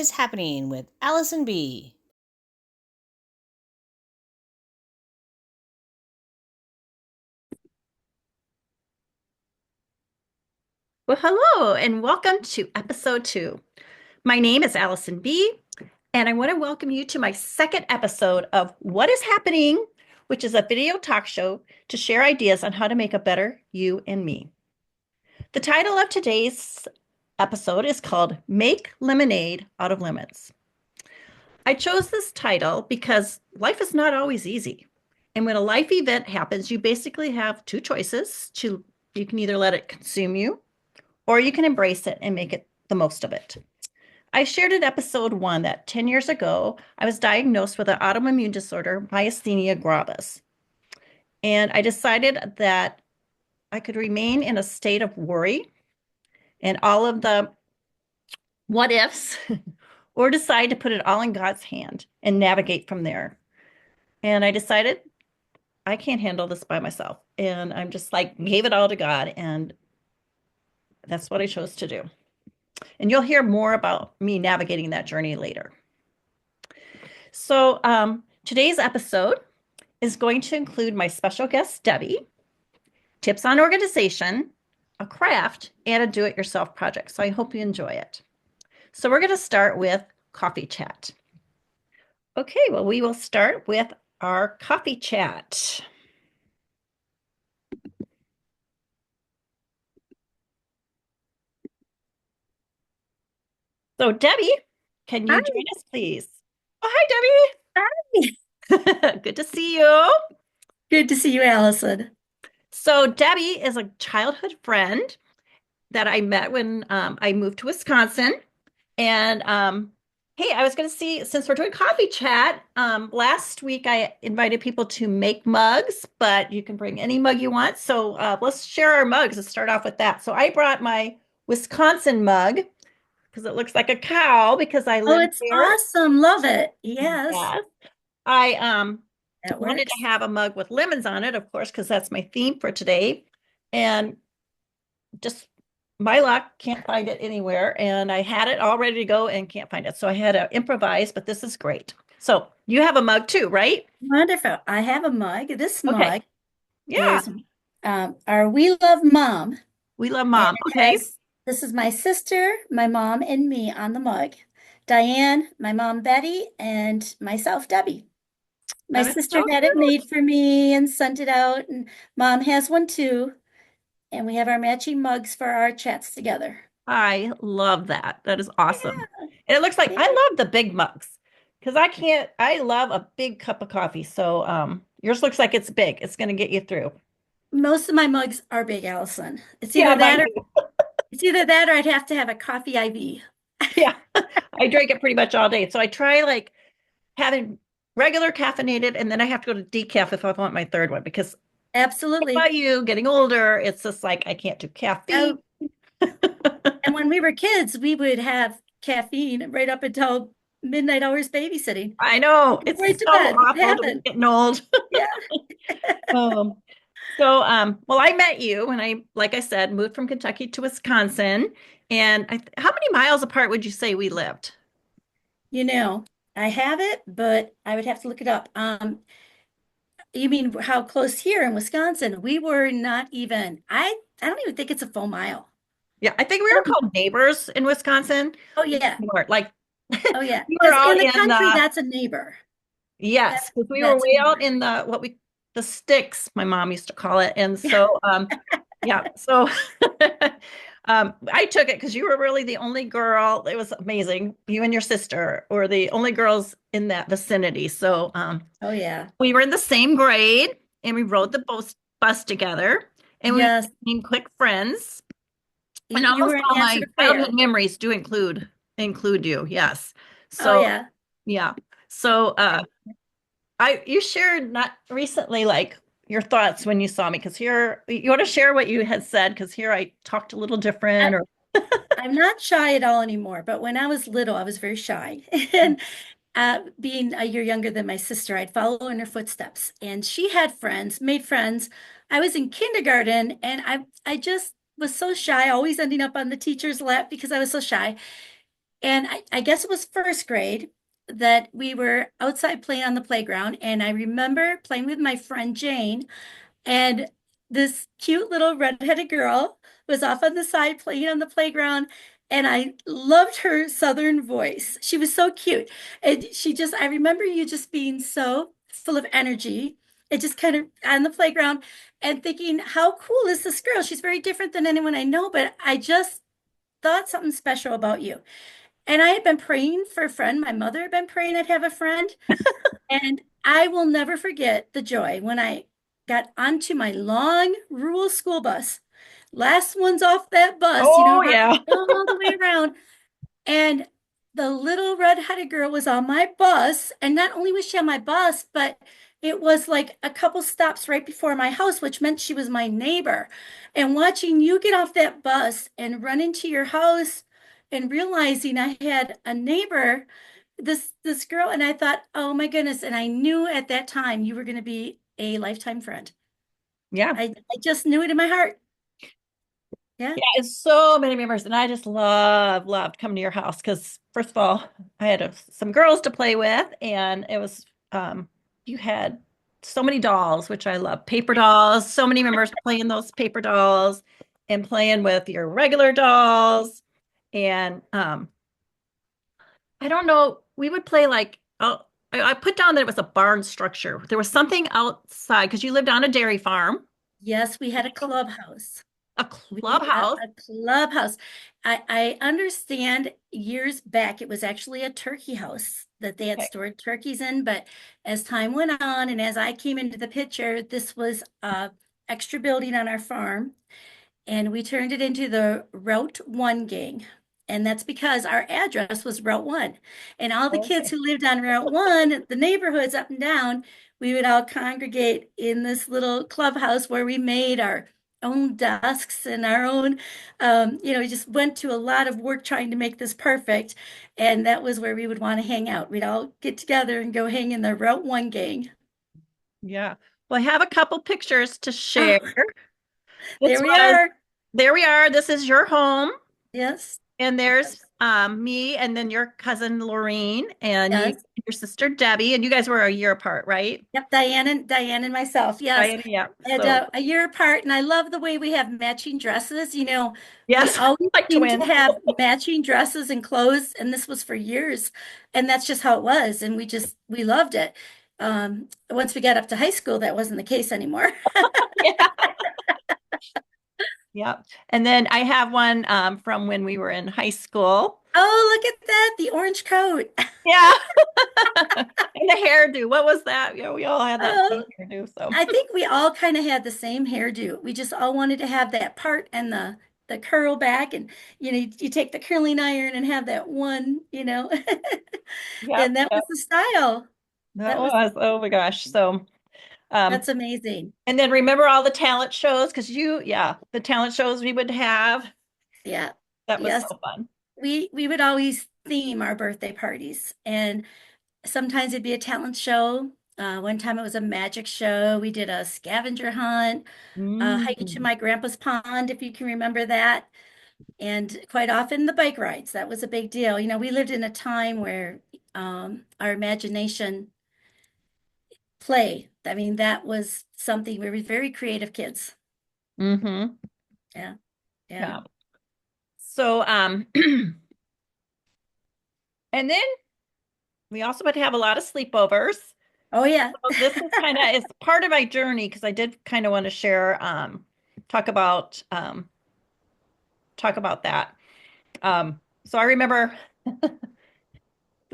is happening with Allison B. Well, hello and welcome to episode 2. My name is Allison B, and I want to welcome you to my second episode of What is Happening, which is a video talk show to share ideas on how to make a better you and me. The title of today's episode is called Make Lemonade Out of Lemons. I chose this title because life is not always easy. And when a life event happens, you basically have two choices. You can either let it consume you or you can embrace it and make it the most of it. I shared in episode 1 that 10 years ago, I was diagnosed with an autoimmune disorder, Myasthenia gravis. And I decided that I could remain in a state of worry and all of the what ifs, or decide to put it all in God's hand and navigate from there. And I decided I can't handle this by myself. And I'm just like, gave it all to God. And that's what I chose to do. And you'll hear more about me navigating that journey later. So, today's episode is going to include my special guest, Debbie, tips on organization, a craft, and a do it yourself project. So, I hope you enjoy it. So, we're going to start with coffee chat. Okay, well, we will start with our coffee chat. So, Debbie, can Hi. you join us, please? Oh, hi, Hi. Debbie. Good to see you. Good to see you, Allison. So, Debbie is a childhood friend that I met when I moved to Wisconsin. And hey, I was going to see, since we're doing coffee chat, last week I invited people to make mugs, but you can bring any mug you want. So let's share our mugs and start off with that. So I brought my Wisconsin mug because it looks like a cow because I Oh, live it's here. awesome. Love it. Yes, Yes. I that wanted to works. have a mug with lemons on it, of course, because that's my theme for today. And just my luck, can't find it anywhere. And I had it all ready to go and can't find it. So I had to improvise, but this is great. So you have a mug too, right? Wonderful. I have a mug. This Okay. mug Yeah. is our We Love Mom. We love And mom. it Okay. has, this is my sister, my mom, and me on the mug. Diane, my mom, Betty, and myself, Debbie. My That is sister so had it cute. made for me and sent it out, and mom has one too. And we have our matching mugs for our chats together. I love that. That is awesome. Yeah. And it looks like I Yeah. love the big mugs because I love a big cup of coffee. So yours looks like it's big. It's gonna get you through. Most of my mugs are big, Allison. Yeah, mine too. It's either that or I'd have to have a coffee IV. Yeah. I drink it pretty much all day. So I try like having regular caffeinated, and then I have to go to decaf if I want my third one because Absolutely. about you getting older, it's just like I can't do caffeine. Oh, and when we were kids, we would have caffeine right up until midnight hours babysitting. I know Go it's right to so bed. What awful to be happened? getting old. Yeah. Um, so, well, I met you when like I said, moved from Kentucky to Wisconsin. And how many miles apart would you say we lived? You know, I have it, but I would have to look it up. You mean how close here in Wisconsin? We were not even, I don't even think it's a full mile. Yeah, I think we were called neighbors in Wisconsin. Oh We yeah. were like Oh yeah. we were Because out in the in country, the that's a neighbor. yes, because we were That's a way out neighbor. in the the sticks, my mom used to call it. And so yeah, so I took it because you were really the only girl. It was amazing. You and your sister were the only girls in that vicinity. So Oh yeah. we were in the same grade and we rode the bus together and we Yes. became quick friends. And You almost were an all answer my to childhood prayer. memories do include you. Yes. Oh So yeah. yeah. So I you shared not recently like your thoughts when you saw me because here you want to share what you had said because here I talked a little I, different or I'm not shy at all anymore, but when I was little, I was very shy. And being a year younger than my sister, I'd follow in her footsteps. And she had friends, made friends. I was in kindergarten and I just was so shy, always ending up on the teacher's lap because I was so shy. And I guess it was first grade that we were outside playing on the playground. And I remember playing with my friend Jane, and this cute little redheaded girl was off on the side playing on the playground. And I loved her Southern voice. She was so cute. And I remember you just being so full of energy and just kind of on the playground and thinking, how cool is this girl? She's very different than anyone I know, but I just thought something special about you. And I had been praying for a friend. My mother had been praying I'd have a friend. And I will never forget the joy when I got onto my long rural school bus. Last one's off that bus, Oh, having yeah. to go all the way around. And the little red-headed girl was on my bus. And not only was she on my bus, but it was like a couple stops right before my house, which meant she was my neighbor. And watching you get off that bus and run into your house and realizing I had a neighbor, this girl, and I thought, oh my goodness. And I knew at that time you were going to be a lifetime friend. Yeah. I just knew it in my heart. Yeah. Yeah, it's so many members, and I just loved coming to your house because first of all, I had some girls to play with, and it was you had so many dolls, which I love, paper dolls. So many members playing those paper dolls and playing with your regular dolls, and I don't know, we would play like I put down that it was a barn structure. There was something outside because you lived on a dairy farm, Yes, we had a clubhouse. a A clubhouse. clubhouse. I understand years back it was actually a turkey house that they had Okay. stored turkeys in, but as time went on and as I came into the picture, this was a extra building on our farm, and we turned it into the Route 1 gang. And that's because our address was Route 1. And all the kids Okay. who lived on Route 1, the neighborhoods up and down, we would all congregate in this little clubhouse where we made our own desks and our own, we just went to a lot of work trying to make this perfect. And that was where we would want to hang out. We'd all get together and go hang in the Route 1 gang. Yeah. Well, I have a couple pictures to Oh, share. This there we was, are. there we are. This is your home. Yes, And there's me and then your cousin Lorene and you, yes. your sister Debbie. And you guys were a year apart, right? Yep, Diane and myself. Yes. Diana, yeah. And So, a year apart. And I love the way we have matching dresses. We yes, always like seem to twins. have matching dresses and clothes, and this was for years. And that's just how it was. And we loved it. Once we got up to high school, that wasn't the case anymore. Yeah. Yeah. And then I have one from when we were in high school. Oh, look at that, the orange coat. Yeah. And the hairdo. What was that? Yeah, we all had that Oh, same hairdo. So, I think we all kind of had the same hairdo. We just all wanted to have that part and the curl back, and you take the curling iron and have that one, yeah, and that yeah, was the style. that That was was, oh my gosh. So, um, that's amazing. and then remember all the talent shows because yeah, the talent shows we would have. Yeah. That was Yes, so fun. we would always theme our birthday parties, and sometimes it'd be a talent show. One time it was a magic show. We did a scavenger hunt, hiking to Mm. my grandpa's pond, if you can remember that. And quite often the bike rides, that was a big deal. We lived in a time where our imagination play, I mean, that was something, we were very creative kids. Mm-hmm. Yeah, yeah. Yeah. So, and then we also would have a lot of sleepovers. Oh, yeah. So this is kind of is part of my journey because I did kind of want to share, talk about, talk about that. So I remember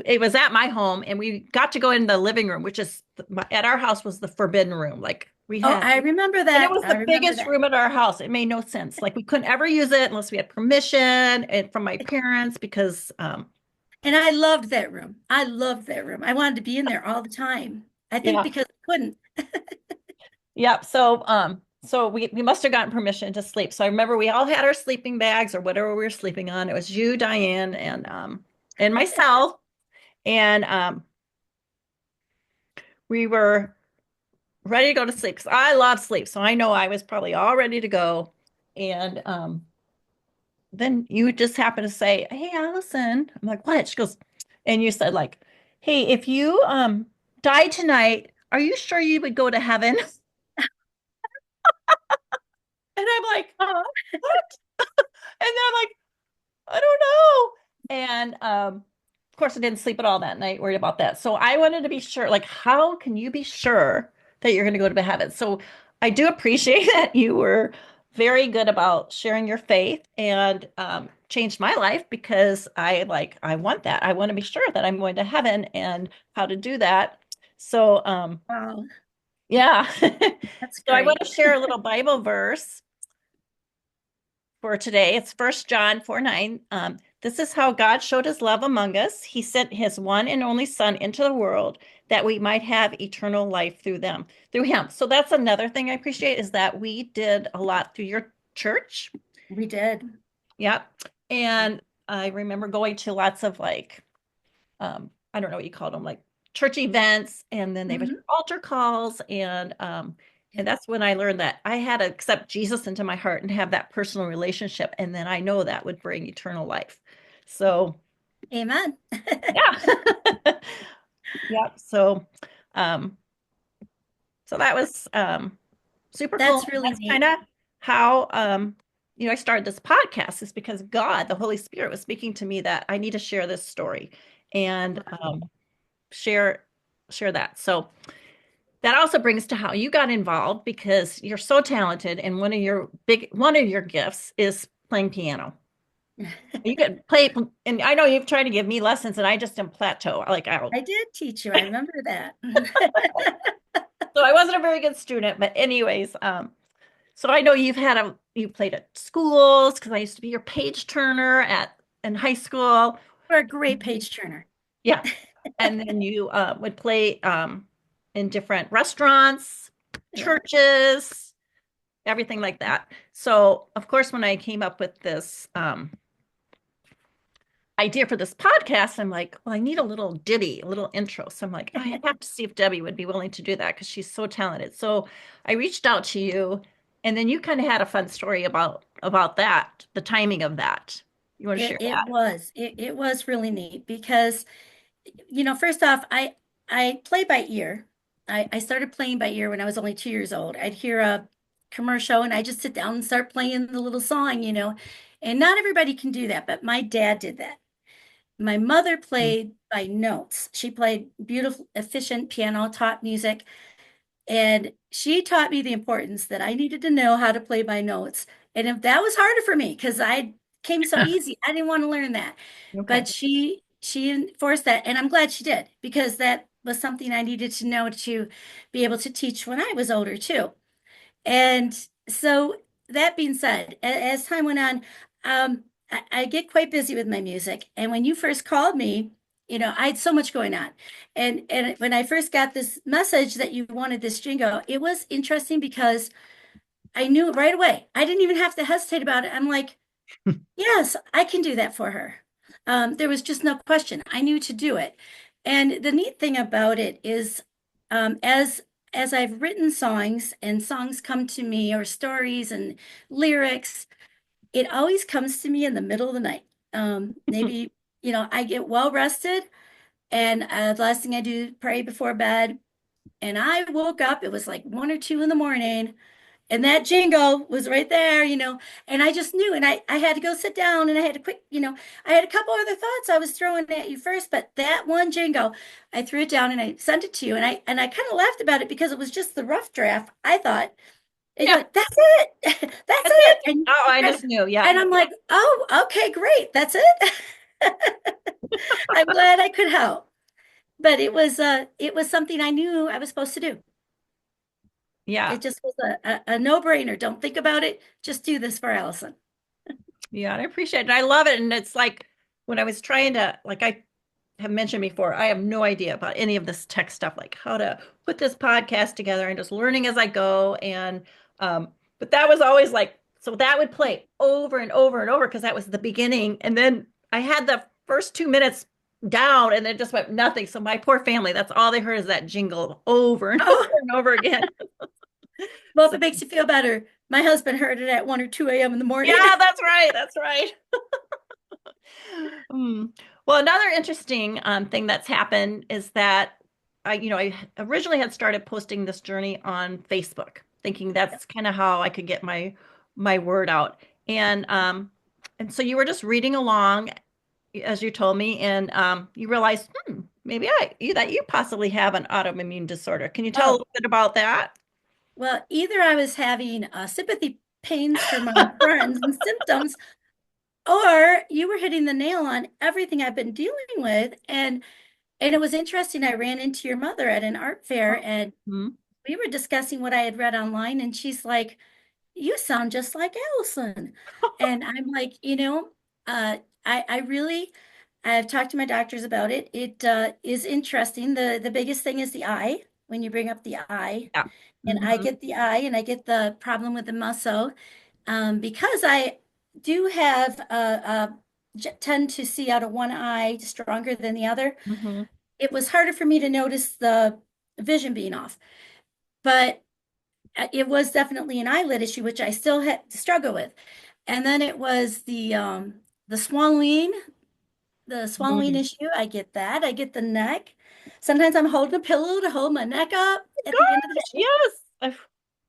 it was at my home and we got to go in the living room, which is at our house was the forbidden room. Like we Oh, had, I remember and it that. was I the remember biggest that. room at our house. It made no sense. Like we couldn't ever use it unless we had permission and from my parents because, And I loved that room. I loved that room. I wanted to be in there all the time. I think yeah, because I couldn't. yeah. So we must have gotten permission to sleep. So I remember we all had our sleeping bags or whatever we were sleeping on. It was you, Diane, and myself. And we were ready to go to sleep because I love sleep. So I know I was probably all ready to go. And then you just happen to say, "Hey, Allison." I'm like, "What?" She goes, and you said like, "Hey, if you died tonight, are you sure you would go to heaven?" And I'm like, Oh, "What?" And they're like, "I don't know." And of course, I didn't sleep at all that night, worried about that. So I wanted to be sure, like, how can you be sure that you're going to go to heaven? So I do appreciate that you were very good about sharing your faith and changed my life because I want that. I want to be sure that I'm going to heaven and how to do that. So wow, yeah. that's So I want great. to share a little Bible verse for today. It's First John 4:9. This is how God showed his love among us. He sent his one and only Son into the world that we might have eternal life through him. So that's another thing I appreciate is that we did a lot through your church. We did. Yep. And I remember going to lots of I don't know what you call them, like church events, and then they would Mhm. have altar calls, and Yeah. that's when I learned that I had to accept Jesus into my heart and have that personal relationship, and then I know that would bring eternal life. So Amen. yeah, yep. Um, so that was super cool. That's really That's kind neat. of how I started this podcast is because God, the Holy Spirit, was speaking to me that I need to share this story and share share that. So that also brings to how you got involved because you're so talented and one of your gifts is playing piano. You could play and I know you've tried to give me lessons and I just am plateau. Like I did teach you. I remember that. so I wasn't a very good student, but anyways, so I know you played at schools because I used to be your page turner at in high school. You're a great page turner. Yeah. And then you would play in different restaurants, Yeah. churches, everything like that. So, of course, when I came up with this idea for this podcast, I'm like, well, I need a little ditty, a little intro. So I'm like, I have to see if Debbie would be willing to do that because she's so talented. So I reached out to you, and then you kind of had a fun story about that, the timing of that. You want to share that? It was really neat because first off, I play by ear. I started playing by ear when I was only 2 years old. I'd hear a commercial and I just sit down and start playing the little song. And not everybody can do that, but my dad did that. My mother played by notes. She played beautiful, efficient piano, taught music, and she taught me the importance that I needed to know how to play by notes. And if that was harder for me, because I came so easy, I didn't want to learn that. Okay. But she enforced that, and I'm glad she did, because that was something I needed to know to be able to teach when I was older too. And so that being said, as time went on, I get quite busy with my music. And when you first called me, I had so much going on. And when I first got this message that you wanted this jingle, it was interesting because I knew right away. I didn't even have to hesitate about it. I'm like, yes, I can do that for her. There was just no question. I knew to do it. And the neat thing about it is, as I've written songs and songs come to me or stories and lyrics, it always comes to me in the middle of the night. Maybe, I get well rested and the last thing I do, pray before bed. And I woke up, it was like 1 or 2 in the morning, and that jingle was right there. And I just knew, and I had to go sit down and I had to I had a couple other thoughts I was throwing at you first, but that one jingle, I threw it down and I sent it to you. And I kind of laughed about it because it was just the rough draft, I thought. And you're Yeah, like, that's it. That's that's it. it. And, Oh, I and just knew. Yeah. and I'm like, oh, okay, great. That's it. I'm glad I could help. But it was something I knew I was supposed to do. Yeah. It just was a no-brainer. Don't think about it. Just do this for Allison. Yeah. And I appreciate it. I love it. And it's like when I was trying to, like I have mentioned before, I have no idea about any of this tech stuff, like how to put this podcast together and just learning as I go. And, but that was always like, so that would play over and over and over because that was the beginning. And then I had the first 2 minutes down and then just went nothing. So my poor family, that's all they heard is that jingle over and over Oh, and over again. well, if So it makes you feel better, My husband heard it at 1 or 2 a.m. in the morning. Yeah, that's right. That's right. Mm. Well, another interesting thing that's happened is that I originally had started posting this journey on Facebook, thinking that's kind of how I could get my word out. And so you were just reading along as you told me, and you realized, maybe that you possibly have an autoimmune disorder. Can you tell a Oh, little bit about that? well, either I was having sympathy pains for my friends and symptoms, or you were hitting the nail on everything I've been dealing with. And it was interesting. I ran into your mother at an art fair, and Hmm. we were discussing what I had read online, and she's like, "You sound just like Allison." And I'm like, I really, I've talked to my doctors about it. It is interesting. The biggest thing is the eye, when you bring up the eye. Yeah. And I Hmm. get the eye and I get the problem with the muscle, because I do have tend to see out of one eye stronger than the other. Hmm. It was harder for me to notice the vision being off, but it was definitely an eyelid issue, which I still had to struggle with. And then it was the swallowing, the swallowing Hmm. issue. I get that. I get the neck. Sometimes I'm holding a pillow to hold my neck up at the end of the Gosh, day. yes.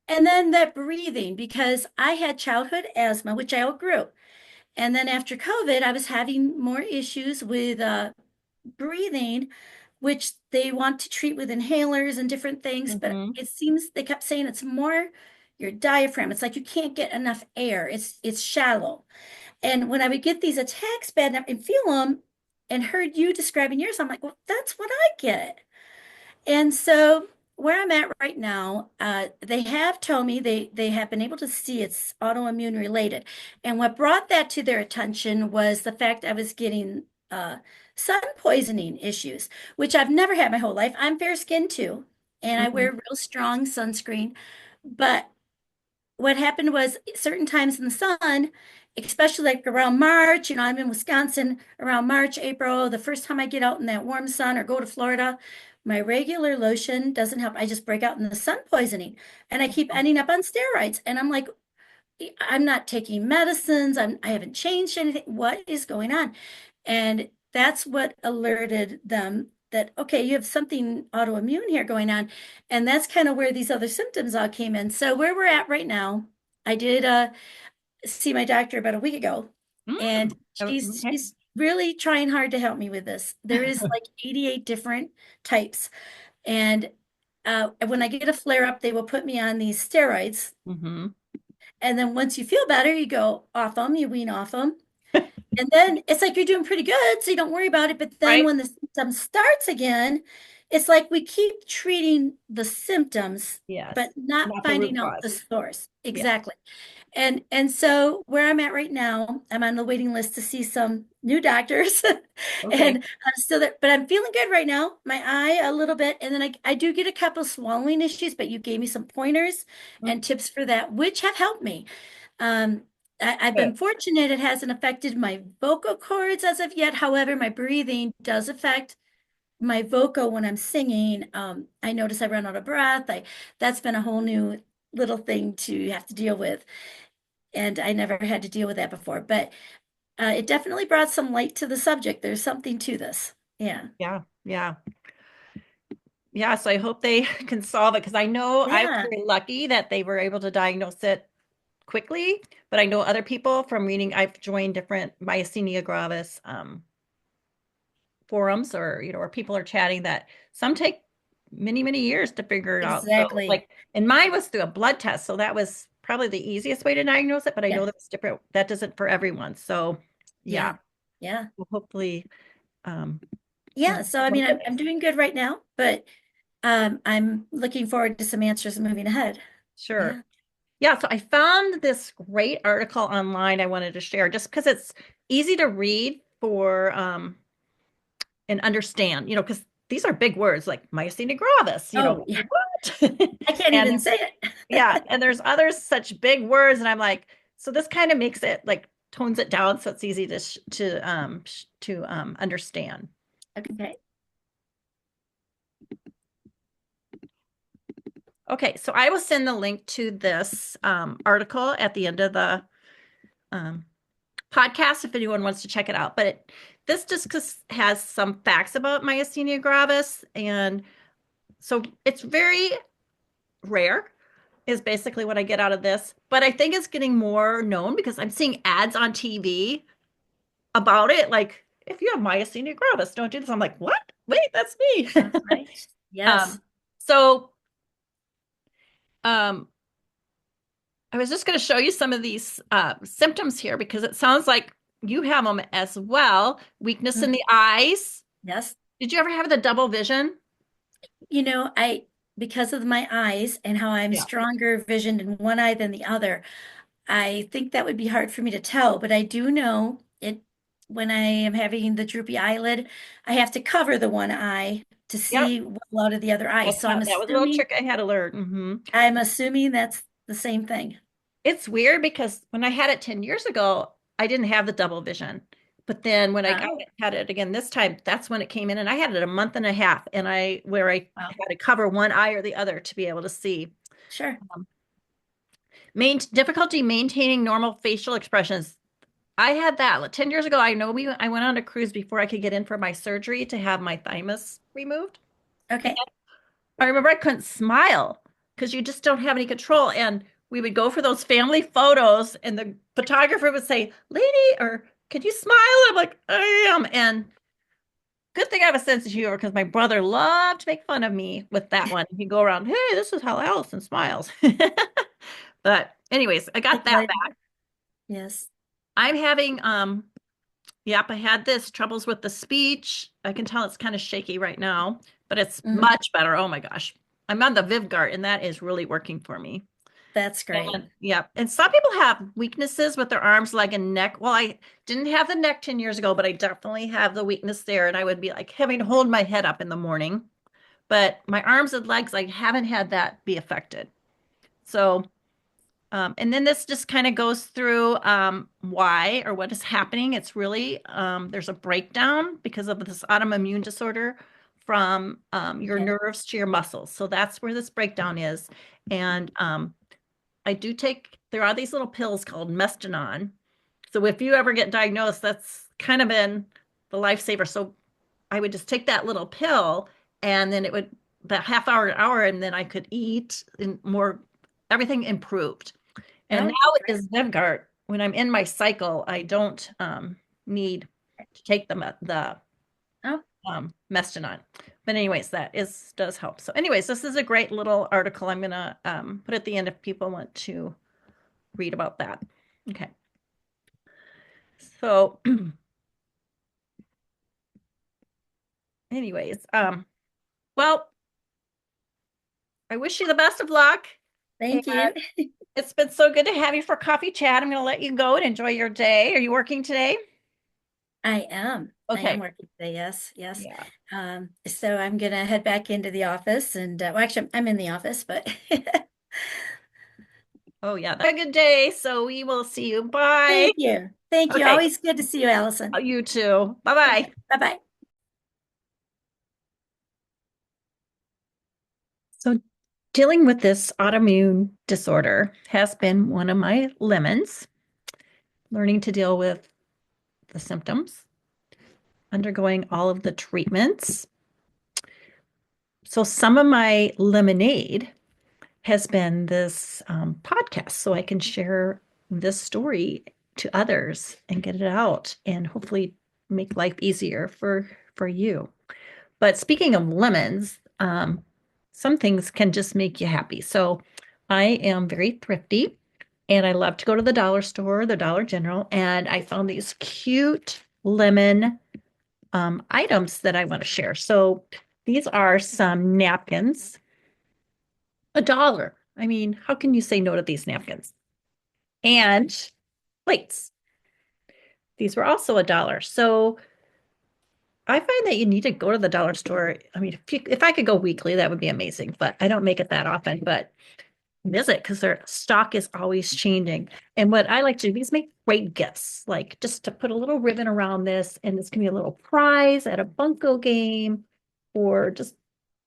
And then that breathing, because I had childhood asthma, which I outgrew. And then after COVID, I was having more issues with breathing, which they want to treat with inhalers and different things. But Hmm. it seems they kept saying it's more your diaphragm. It's like you can't get enough air. It's shallow. And when I would get these attacks bad and feel them and heard you describing yours, I'm like, well, that's what I get. And so where I'm at right now, they have told me they have been able to see it's autoimmune related. And what brought that to their attention was the fact I was getting sun poisoning issues, which I've never had my whole life. I'm fair skinned too, and I Hmm. wear real strong sunscreen. But what happened was certain times in the sun, especially like around March, I'm in Wisconsin around March, April, the first time I get out in that warm sun or go to Florida, my regular lotion doesn't help. I just break out in the sun poisoning and I keep ending up on steroids. And I'm like, I'm not taking medicines. I haven't changed anything. What is going on? And that's what alerted them that, okay, you have something autoimmune here going on. And that's kind of where these other symptoms all came in. So where we're at right now, I did see my doctor about a week ago, and she's Okay. she's really trying hard to help me with this. There is like 88 different types. And when I get a flare up, they will put me on these steroids. Hmm. And then once you feel better, you go off them, you wean off them. And then it's like you're doing pretty good, so you don't worry about it. But then Right? when the symptom starts again, it's like we keep treating the symptoms, Yes. but not Not the root finding out the cause. source. Yeah. Exactly. And so where I'm at right now, I'm on the waiting list to see some new doctors. Okay. And I'm still there, but I'm feeling good right now. My eye a little bit, and then I do get a couple swallowing issues, but you gave me some pointers and tips for that, which have helped me. Um, I've Good. been fortunate it hasn't affected my vocal cords as of yet. However, my breathing does affect my vocal when I'm singing. I notice I run out of breath. That's been a whole new little thing to have to deal with. And I never had to deal with that before, but it definitely brought some light to the subject. There's something to this. Yeah. Yeah. Yeah. Yeah. So I hope they can solve it because I know I was Yeah. very lucky that they were able to diagnose it quickly, but I know other people from reading, I've joined different myasthenia gravis forums or people are chatting that some take many, many years to figure it out. So Exactly. like, and mine was through a blood test. So that was probably the easiest way to diagnose it, but I know Yeah. that's different. That doesn't for everyone. So yeah, Yeah. Yeah. well, hopefully, um, Yeah. So I mean, I'm doing good right now, but I'm looking forward to some answers moving ahead. sure. Yeah. Yeah, so I found this great article online I wanted to share just because it's easy to read for and understand, because these are big words like myasthenia gravis, Oh, yeah. what? I can't And even say yeah, it. and there's others such big words, and I'm like, so this kind of makes it like tones it down so it's easy to understand. Okay. Okay, so I will send the link to this article at the end of the um, podcast if anyone wants to check it out. But this just has some facts about myasthenia gravis. And so it's very rare, is basically what I get out of this. But I think it's getting more known because I'm seeing ads on TV about it. Like, if you have myasthenia gravis, don't do this. I'm like, what? Wait, that's me. Right. Yes. um, so um, I was just going to show you some of these symptoms here because it sounds like you have them as well. Weakness in Mhm. the eyes. Yes. Did you ever have the double vision? Because of my eyes and how I'm Yeah. stronger visioned in one eye than the other, I think that would be hard for me to tell, but I do know it when I am having the droopy eyelid, I have to cover the one eye to Yep. see well out of the other eye. So That was a little trick I had to learn. I'm assuming that's the same thing. It's weird because when I had it 10 years ago, I didn't have the double vision. But then when I Oh, had it again this time, that's when it came in, and I had it a month and a half, and I wow. had to cover one eye or the other to be able to see. Sure. Um, difficulty maintaining normal facial expressions. I had that like 10 years ago. I went on a cruise before I could get in for my surgery to have my thymus removed. Okay. I remember I couldn't smile because you just don't have any control. And we would go for those family photos, and the photographer would say, "Lady, or can you smile?" I'm like, "I am." And good thing I have a sense of humor because my brother loved to make fun of me with that one. He'd go around, "Hey, this is how Allison smiles." But anyways, I got Like that light- back. Yes. I'm having yep, I had this troubles with the speech. I can tell it's kind of shaky right now, but it's Mhm. much better. Oh my gosh. I'm on the Vivgart and that is really working for me. That's great. And yeah, and some people have weaknesses with their arms, leg, and neck. Well, I didn't have the neck 10 years ago, but I definitely have the weakness there. And I would be like having to hold my head up in the morning. But my arms and legs, I haven't had that be affected. So and then this just kind of goes through why or what is happening. It's really there's a breakdown because of this autoimmune disorder from your Okay. nerves to your muscles. So that's where this breakdown is. And I do there are these little pills called Mestinon. So if you ever get diagnosed, that's kind of been the lifesaver. So I would just take that little pill and then it would, about half hour, an hour, and then I could eat and more, everything improved. And Oh, now with great. this Vyvgart, when I'm in my cycle, I don't need to take the Oh, Mestinon. But anyways, does help. So anyways, this is a great little article. I'm gonna put at the end if people want to read about that. Okay. So anyways, well, I wish you the best of luck. And thank you. it's been so good to have you for coffee chat. I'm gonna let you go and enjoy your day. Are you working today? I am. I am Okay. working today. Yes, yes. Yeah. So I'm gonna head back into the office and well, actually, I'm in the office, but Oh yeah. Have a good day. So we will see you. Bye. thank you. Thank you. Okay. Always good to see you, Allison. You too. Bye-bye. Okay. Bye-bye. So dealing with this autoimmune disorder has been one of my lemons, learning to deal with the symptoms, undergoing all of the treatments. So some of my lemonade has been this podcast so I can share this story to others and get it out and hopefully make life easier for you. But speaking of lemons, some things can just make you happy. So I am very thrifty and I love to go to the dollar store, the Dollar General, and I found these cute lemon items that I want to share. So these are some napkins, $1. I mean, how can you say no to these napkins? And plates. These were also $1. So I find that you need to go to the dollar store. I mean, if I could go weekly, that would be amazing, but I don't make it that often. But visit because their stock is always changing. And what I like to do, these make great gifts, like just to put a little ribbon around this, and this can be a little prize at a bunco game, or just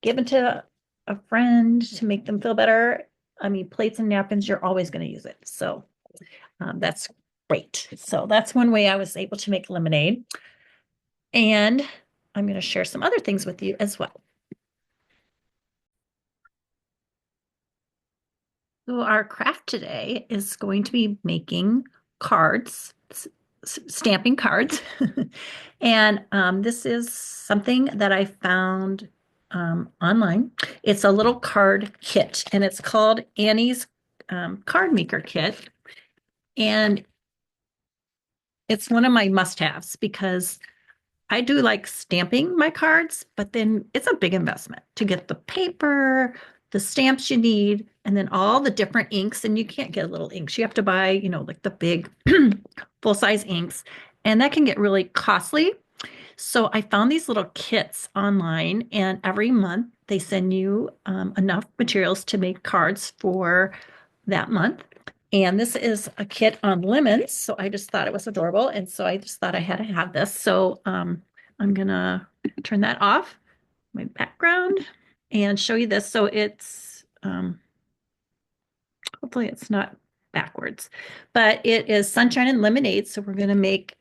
given to a friend to make them feel better, I mean, plates and napkins, you're always going to use it. So that's great. So that's one way I was able to make lemonade. And I'm going to share some other things with you as well. So our craft today is going to be making cards, stamping cards. And this is something that I found online. It's a little card kit, and it's called Annie's Card Maker Kit. And it's one of my must-haves because I do like stamping my cards, but then it's a big investment to get the paper, the stamps you need, and then all the different inks. And you can't get little inks. You have to buy, like the big full-size inks, and that can get really costly. So I found these little kits online, and every month they send you enough materials to make cards for that month. And this is a kit on lemons. So I just thought it was adorable. And so I just thought I had to have this. So I'm going to turn that off, my background, and show you this. So it's, hopefully it's not backwards, but it is sunshine and lemonade. So we're going to make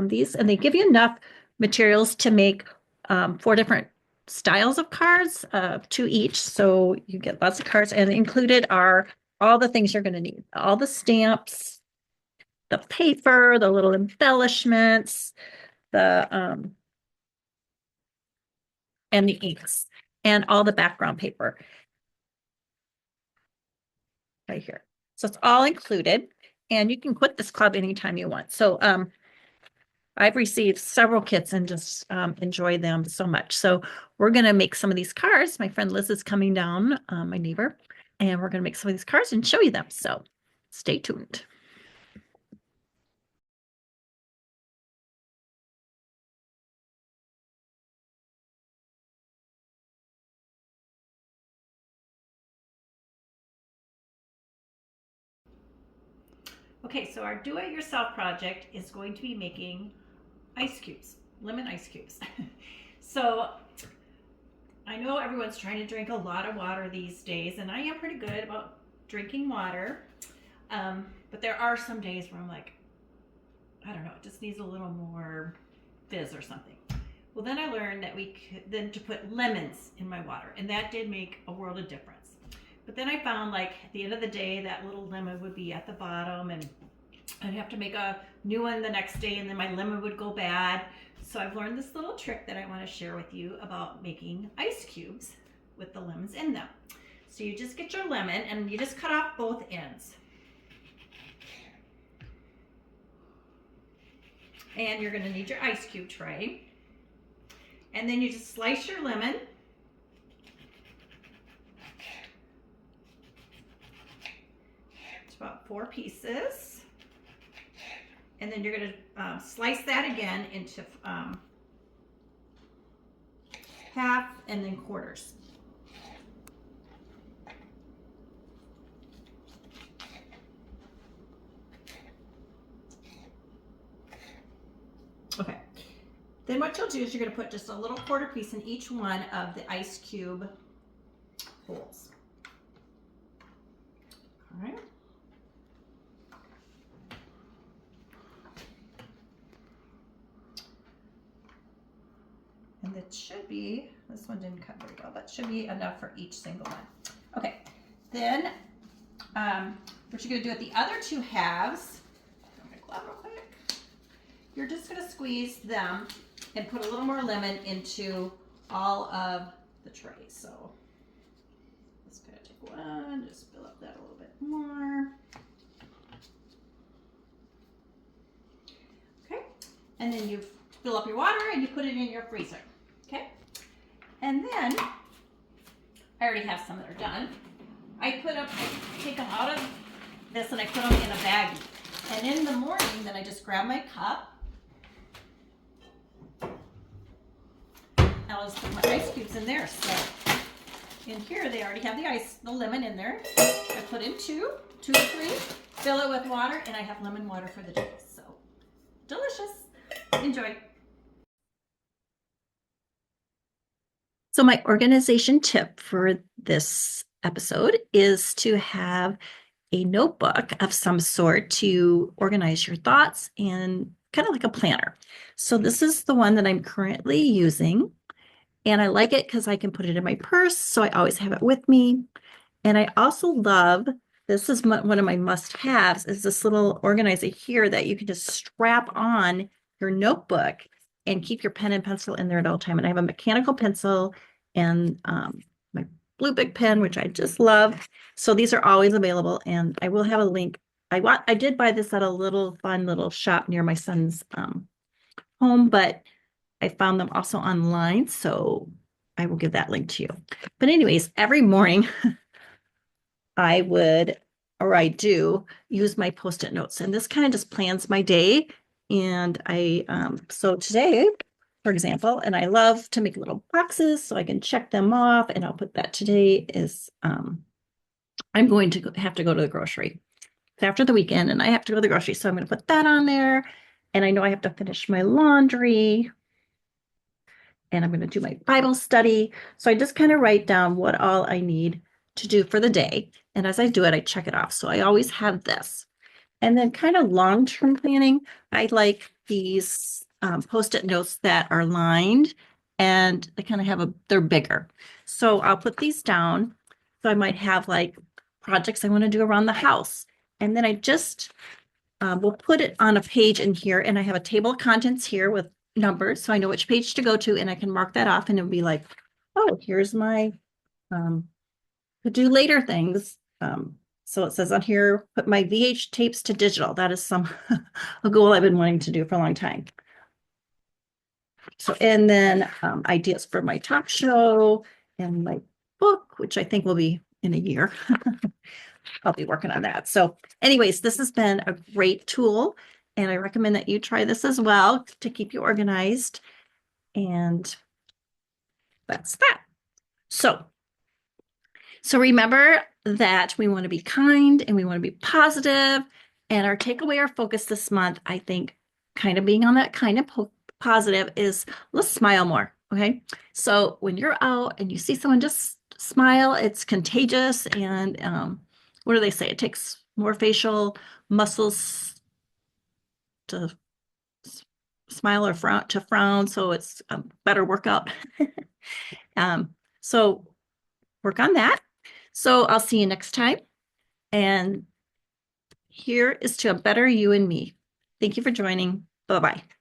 these, and they give you enough materials to make 4 different styles of cards, 2 each. So you get lots of cards, and included are all the things you're going to need, all the stamps, the paper, the little embellishments, the and the inks, and all the background paper right here. So it's all included, and you can quit this club anytime you want. So I've received several kits and just enjoy them so much. So we're going to make some of these cards. My friend Liz is coming down, my neighbor, and we're going to make some of these cards and show you them. So stay tuned. Okay, so our do-it-yourself project is going to be making ice cubes, lemon ice cubes. So I know everyone's trying to drink a lot of water these days, and I am pretty good about drinking water. But there are some days where I'm like, I don't know, it just needs a little more fizz or something. Well, then I learned that we could then to put lemons in my water, and that did make a world of difference. But then I found, like, at the end of the day, that little lemon would be at the bottom, and I'd have to make a new one the next day, and then my lemon would go bad. So I've learned this little trick that I want to share with you about making ice cubes with the lemons in them. So you just get your lemon, and you just cut off both ends. And you're going to need your ice cube tray. And then you just slice your lemon. It's about 4 pieces. And then you're going to slice that again into half and then quarters. Okay. Then what you'll do is you're going to put just a little quarter piece in each one of the ice cube holes. All right. And it should be, this one didn't cut very well, but should be enough for each single one. Okay, then what you're going to do with the other 2 halves, I'm going to glove real quick. You're just going to squeeze them and put a little more lemon into all of the trays. So let's kind of take one, just fill up that a little bit more. Okay, and then you fill up your water and you put it in your freezer. Okay, and then I already have some that are done. I take them out of this and I put them in a baggie. And in the morning, then I just grab my cup. I'll just put my ice cubes in there. So in here, they already have the lemon in there. I put in 2 to 3, fill it with water, and I have lemon water for the day. So delicious. Enjoy. So my organization tip for this episode is to have a notebook of some sort to organize your thoughts and kind of like a planner. So this is the one that I'm currently using, and I like it because I can put it in my purse, so I always have it with me. And I also love, this is one of my must-haves, is this little organizer here that you can just strap on your notebook and keep your pen and pencil in there at all time. And I have a mechanical pencil and my blue big pen, which I just love. So these are always available, and I will have a link. I did buy this at a little fun little shop near my son's home, but I found them also online, so I will give that link to you. But anyways, every morning I would, or I do, use my Post-it notes, and this kind of just plans my day. And so today, for example, and I love to make little boxes so I can check them off, and I'll put that today is, I'm going to have to go to the grocery. It's after the weekend, and I have to go to the grocery, so I'm going to put that on there. And I know I have to finish my laundry, and I'm going to do my Bible study. So I just kind of write down what all I need to do for the day. And as I do it, I check it off. So I always have this. And then kind of long-term planning, I like these Post-it notes that are lined, and they kind of they're bigger. So I'll put these down. So I might have like projects I want to do around the house. And then I just will put it on a page in here, and I have a table of contents here with numbers, so I know which page to go to, and I can mark that off, and it'll be like, oh, here's my to do later things. So it says on here, put my VH tapes to digital. That is a goal I've been wanting to do for a long time. So, and then ideas for my talk show and my book, which I think will be in a year. I'll be working on that. So anyways, this has been a great tool, and I recommend that you try this as well to keep you organized. And that's that. So remember that we want to be kind and we want to be positive. And our takeaway, our focus this month, I think, kind of being on that kind of positive is let's smile more. Okay. So when you're out and you see someone, just smile. It's contagious. And what do they say? It takes more facial muscles to smile or frown. So it's a better workout. So work on that. So I'll see you next time. And here is to a better you and me. Thank you for joining. Bye-bye.